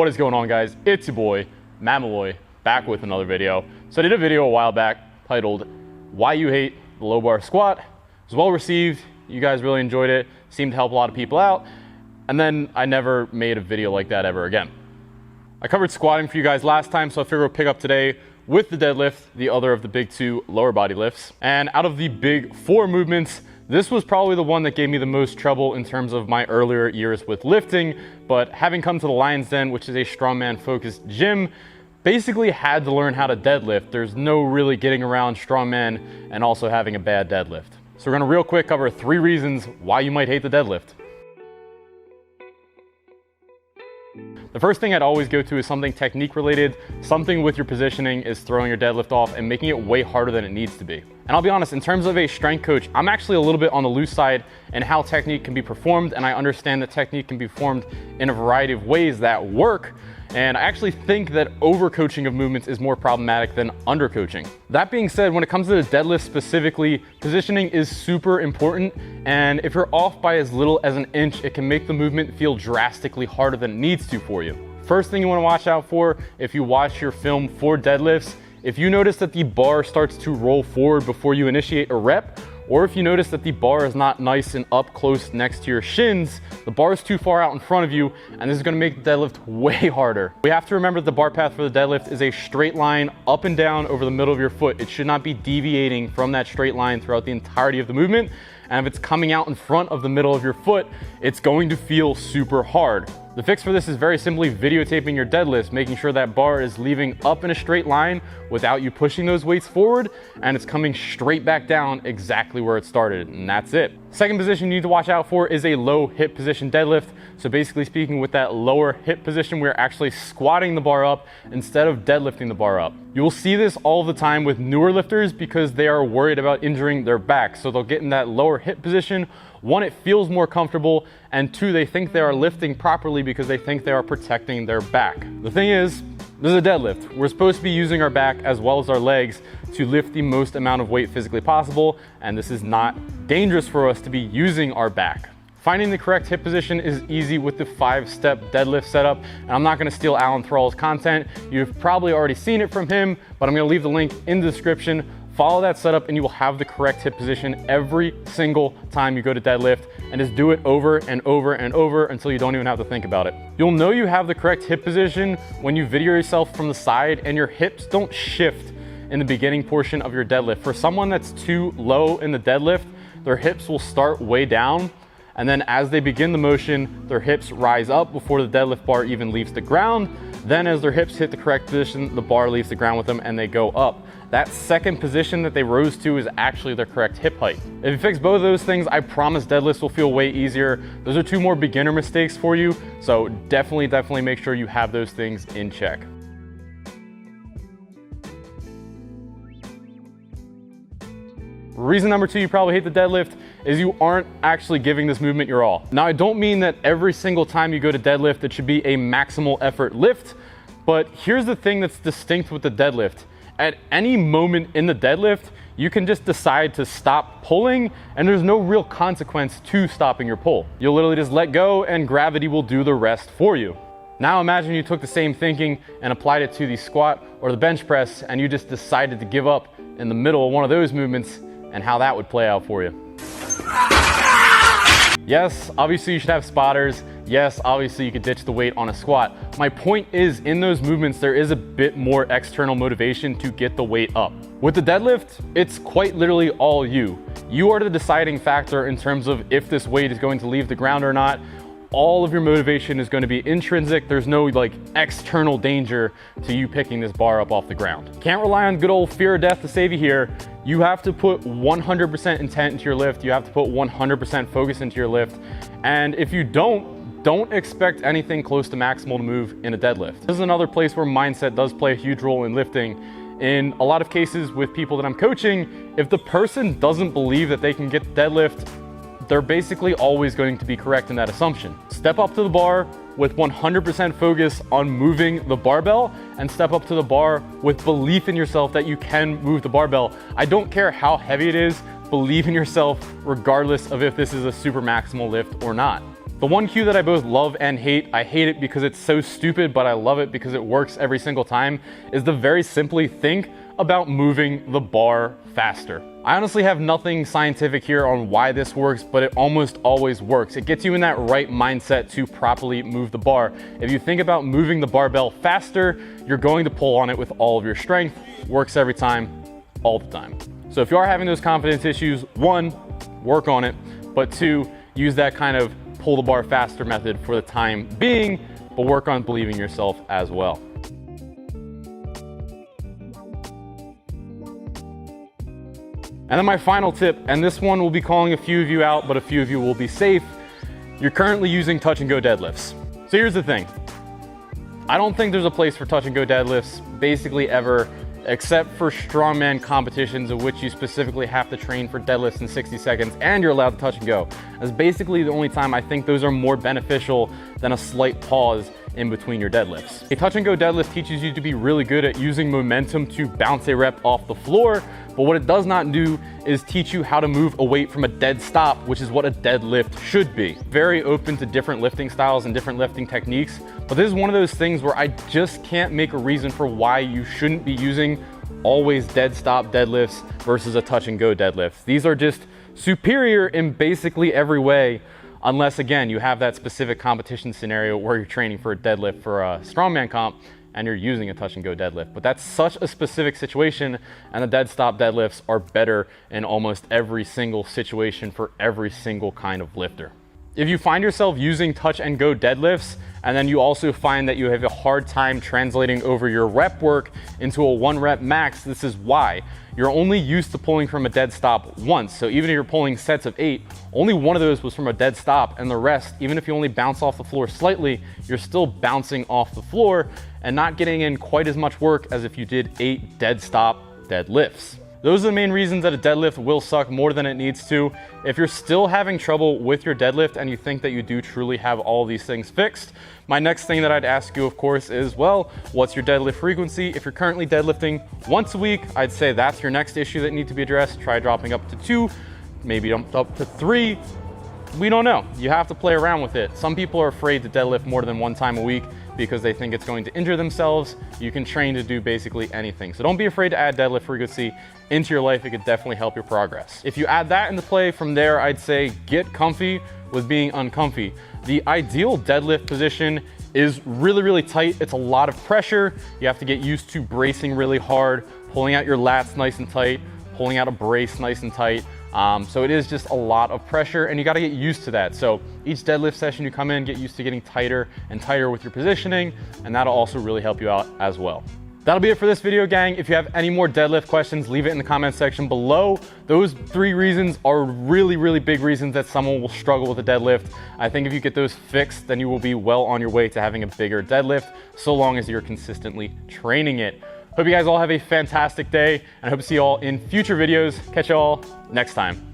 What is going on, guys? It's your boy Matt Malloy, back with another video. So I did a video a while back titled Why You Hate the Low Bar Squat. It was well received. You guys really enjoyed it. Seemed to help a lot of people out. And then I never made a video like that ever again. I covered squatting for you guys last time, so I figured we'll pick up today with the deadlift, the other of the big two lower body lifts. And out of the big four movements, this was probably the one that gave me the most trouble in terms of my earlier years with lifting, but having come to the Lion's Den, which is a strongman focused gym, basically had to learn how to deadlift. There's no really getting around strongman and also having a bad deadlift. So we're gonna real quick cover 3 reasons why you might hate the deadlift. The first thing I'd always go to is something technique related. Something with your positioning is throwing your deadlift off and making it way harder than it needs to be. And I'll be honest, in terms of a strength coach, I'm actually a little bit on the loose side in how technique can be performed, and I understand that technique can be performed in a variety of ways that work. And I actually think that overcoaching of movements is more problematic than undercoaching. That being said, when it comes to the deadlift specifically, positioning is super important. And if you're off by as little as an inch, it can make the movement feel drastically harder than it needs to for you. First thing you want to watch out for if you watch your film for deadlifts, if you notice that the bar starts to roll forward before you initiate a rep, or if you notice that the bar is not nice and up close next to your shins, the bar is too far out in front of you, and this is gonna make the deadlift way harder. We have to remember that the bar path for the deadlift is a straight line up and down over the middle of your foot. It should not be deviating from that straight line throughout the entirety of the movement. And if it's coming out in front of the middle of your foot, it's going to feel super hard. The fix for this is very simply videotaping your deadlifts, making sure that bar is leaving up in a straight line without you pushing those weights forward, and it's coming straight back down exactly where it started, and that's it. Second position you need to watch out for is a low hip position deadlift. So basically speaking, with that lower hip position, we're actually squatting the bar up instead of deadlifting the bar up. You will see this all the time with newer lifters because they are worried about injuring their back. So they'll get in that lower hip position. 1, it feels more comfortable, and 2, they think they are lifting properly because they think they are protecting their back. The thing is, this is a deadlift. We're supposed to be using our back as well as our legs to lift the most amount of weight physically possible, and this is not dangerous for us to be using our back. Finding the correct hip position is easy with the 5-step deadlift setup, and I'm not gonna steal Alan Thrall's content. You've probably already seen it from him, but I'm gonna leave the link in the description. Follow that setup and you will have the correct hip position every single time you go to deadlift, and just do it over and over and over until you don't even have to think about it. You'll know you have the correct hip position when you video yourself from the side and your hips don't shift in the beginning portion of your deadlift. For someone that's too low in the deadlift, their hips will start way down, and then as they begin the motion, their hips rise up before the deadlift bar even leaves the ground. Then as their hips hit the correct position, the bar leaves the ground with them and they go up. That second position that they rose to is actually their correct hip height. If you fix both of those things, I promise deadlifts will feel way easier. Those are 2 more beginner mistakes for you, so definitely make sure you have those things in check. Reason number 2 you probably hate the deadlift is you aren't actually giving this movement your all. Now, I don't mean that every single time you go to deadlift, it should be a maximal effort lift, but here's the thing that's distinct with the deadlift. At any moment in the deadlift, you can just decide to stop pulling, and there's no real consequence to stopping your pull. You'll literally just let go and gravity will do the rest for you. Now imagine you took the same thinking and applied it to the squat or the bench press, and you just decided to give up in the middle of one of those movements, and how that would play out for you. Yes, obviously you should have spotters. Yes, obviously you could ditch the weight on a squat. My point is, in those movements, there is a bit more external motivation to get the weight up. With the deadlift, it's quite literally all you. You are the deciding factor in terms of if this weight is going to leave the ground or not. All of your motivation is going to be intrinsic. There's no external danger to you picking this bar up off the ground. Can't rely on good old fear of death to save you here. You have to put 100% intent into your lift. You have to put 100% focus into your lift. And if you don't expect anything close to maximal to move in a deadlift. This is another place where mindset does play a huge role in lifting. In a lot of cases with people that I'm coaching, if the person doesn't believe that they can get the deadlift, they're basically always going to be correct in that assumption. Step up to the bar with 100% focus on moving the barbell, and step up to the bar with belief in yourself that you can move the barbell. I don't care how heavy it is, believe in yourself regardless of if this is a super maximal lift or not. The one cue that I both love and hate, I hate it because it's so stupid, but I love it because it works every single time, is the very simply think about moving the bar faster. I honestly have nothing scientific here on why this works, but it almost always works. It gets you in that right mindset to properly move the bar. If you think about moving the barbell faster, you're going to pull on it with all of your strength. Works every time, all the time. So if you are having those confidence issues, 1, work on it, but 2, use that kind of pull the bar faster method for the time being, but work on believing yourself as well. And then my final tip, and this one will be calling a few of you out, but a few of you will be safe. You're currently using touch and go deadlifts. So here's the thing. I don't think there's a place for touch and go deadlifts basically ever, except for strongman competitions of which you specifically have to train for deadlifts in 60 seconds and you're allowed to touch and go. That's basically the only time I think those are more beneficial than a slight pause in between your deadlifts. A touch and go deadlift teaches you to be really good at using momentum to bounce a rep off the floor, but what it does not do is teach you how to move a weight from a dead stop, which is what a deadlift should be. Very open to different lifting styles and different lifting techniques, but this is one of those things where I just can't make a reason for why you shouldn't be using always dead stop deadlifts versus a touch and go deadlift. These are just superior in basically every way, unless again, you have that specific competition scenario where you're training for a deadlift for a strongman comp and you're using a touch and go deadlift. But that's such a specific situation, and the dead stop deadlifts are better in almost every single situation for every single kind of lifter. If you find yourself using touch and go deadlifts, and then you also find that you have a hard time translating over your rep work into a 1 rep max, this is why. You're only used to pulling from a dead stop once. So even if you're pulling sets of 8, only one of those was from a dead stop, and the rest, even if you only bounce off the floor slightly, you're still bouncing off the floor and not getting in quite as much work as if you did 8 dead stop deadlifts. Those are the main reasons that a deadlift will suck more than it needs to. If you're still having trouble with your deadlift and you think that you do truly have all these things fixed, my next thing that I'd ask you, of course, is, well, what's your deadlift frequency? If you're currently deadlifting once a week, I'd say that's your next issue that needs to be addressed. Try dropping up to 2, maybe up to 3. We don't know. You have to play around with it. Some people are afraid to deadlift more than 1 time a week because they think it's going to injure themselves. You can train to do basically anything. So don't be afraid to add deadlift frequency into your life. It could definitely help your progress. If you add that into play from there, I'd say get comfy with being uncomfy. The ideal deadlift position is really, really tight. It's a lot of pressure. You have to get used to bracing really hard, pulling out your lats nice and tight, pulling out a brace nice and tight. So it is just a lot of pressure, and you got to get used to that. So each deadlift session you come in, get used to getting tighter and tighter with your positioning, and that'll also really help you out as well. That'll be it for this video, gang. If you have any more deadlift questions, leave it in the comment section below. Those 3 reasons are really, really big reasons that someone will struggle with a deadlift. I think if you get those fixed, then you will be well on your way to having a bigger deadlift, so long as you're consistently training it. Hope you guys all have a fantastic day, and I hope to see you all in future videos. Catch you all next time.